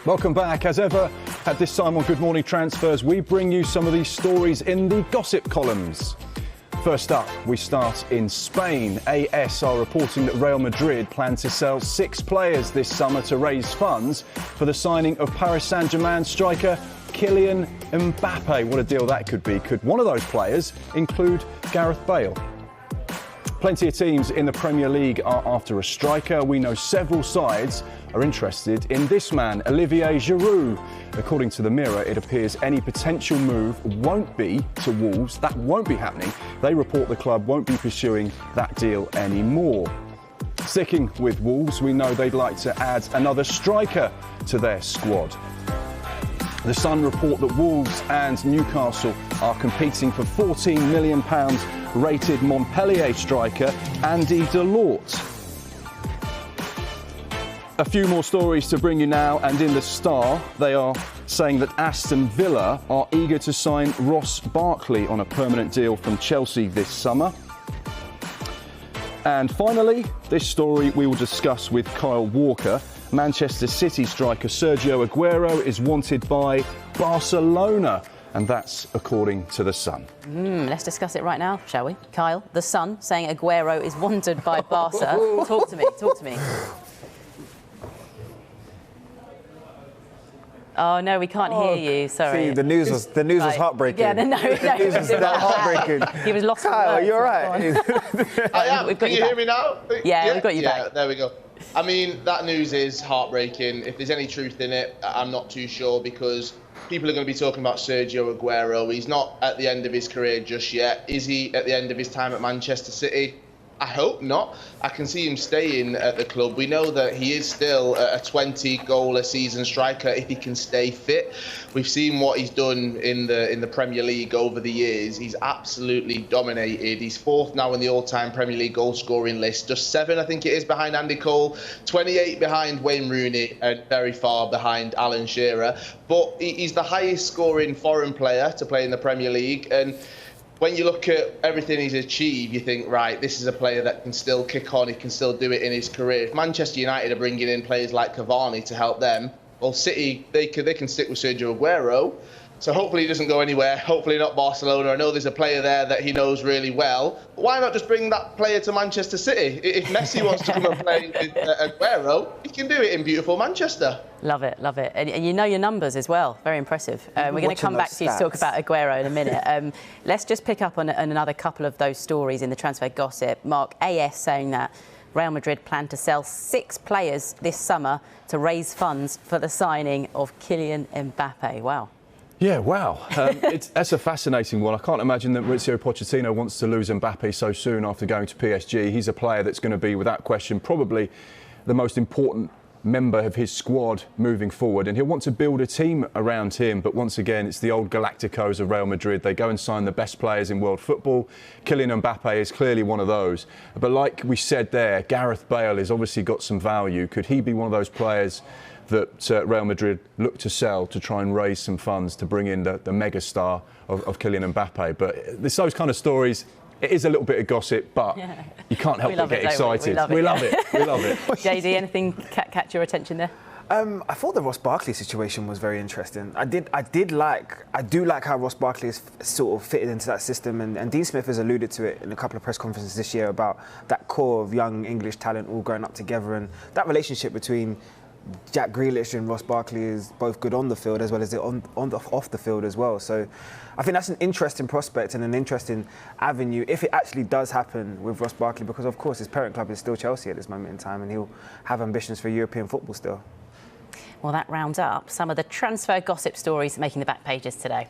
Welcome back. As ever, at this time on Good Morning Transfers, we bring you some of these stories in the gossip columns. First up, we start in Spain. AS are reporting that Real Madrid plan to sell 6 players this summer to raise funds for the signing of Paris Saint-Germain striker Kylian Mbappe. What a deal that could be. Could one of those players include Gareth Bale? Plenty of teams in the Premier League are after a striker. We know several sides are interested in this man, Olivier Giroud. According to the Mirror, it appears any potential move won't be to Wolves. That won't be happening. They report the club won't be pursuing that deal anymore. Sticking with Wolves, we know they'd like to add another striker to their squad. The Sun report that Wolves and Newcastle are competing for £14 million rated Montpellier striker Andy Delort. A few more stories to bring you now, and in the Star, they are saying that Aston Villa are eager to sign Ross Barkley on a permanent deal from Chelsea this summer. And finally, this story we will discuss with Kyle Walker. Manchester City striker Sergio Aguero is wanted by Barcelona, and that's according to The Sun. Let's discuss it right now, shall we? Kyle, The Sun saying Aguero is wanted by Barca. Talk to me. Oh no, we can't hear you. Sorry. See, the news was heartbreaking. Yeah, no, the news was heartbreaking. He was lost. Kyle, you're right. I am. Can you hear me now? Yeah, we've got you back. There we go. I mean, that news is heartbreaking. If there's any truth in it, I'm not too sure, because people are going to be talking about Sergio Aguero. He's not at the end of his career just yet. Is he at the end of his time at Manchester City? I hope not. I can see him staying at the club. We know that he is still a 20-goal-a-season striker if he can stay fit. We've seen what he's done in the Premier League over the years. He's absolutely dominated. He's 4th now in the all-time Premier League goal-scoring list. Just 7, I think it is, behind Andy Cole, 28 behind Wayne Rooney, and very far behind Alan Shearer. But he's the highest-scoring foreign player to play in the Premier League, and when you look at everything he's achieved, you think, right, this is a player that can still kick on, he can still do it in his career. If Manchester United are bringing in players like Cavani to help them, well, City, they can stick with Sergio Aguero. So hopefully he doesn't go anywhere, hopefully not Barcelona. I know there's a player there that he knows really well. But why not just bring that player to Manchester City? If Messi wants to come and play with Aguero, he can do it in beautiful Manchester. Love it. And you know your numbers as well. Very impressive. We're going to come back to you to talk about Aguero in a minute. Let's just pick up on another couple of those stories in the transfer gossip. Mark, AS saying that Real Madrid plan to sell 6 players this summer to raise funds for the signing of Kylian Mbappe. Wow. Yeah, wow. That's a fascinating one. I can't imagine that Mauricio Pochettino wants to lose Mbappe so soon after going to PSG. He's a player that's going to be, without question, probably the most important member of his squad moving forward, and he'll want to build a team around him. But once again, it's the old Galacticos of Real Madrid. They go and sign the best players in world football. Kylian Mbappe is clearly one of those. But like we said there, Gareth Bale has obviously got some value. Could he be one of those players that Real Madrid look to sell to try and raise some funds to bring in the mega star of Kylian Mbappe? But there's those kind of stories. It is a little bit of gossip, but you can't help but get excited. We love it. JD, anything catch your attention there? I thought the Ross Barkley situation was very interesting. I do like how Ross Barkley is sort of fitted into that system, and Dean Smith has alluded to it in a couple of press conferences this year about that core of young English talent all growing up together, and that relationship between Jack Grealish and Ross Barkley is both good on the field as well as off the field as well. So I think that's an interesting prospect and an interesting avenue if it actually does happen with Ross Barkley, because of course his parent club is still Chelsea at this moment in time, and he'll have ambitions for European football still. Well, that rounds up some of the transfer gossip stories making the back pages today.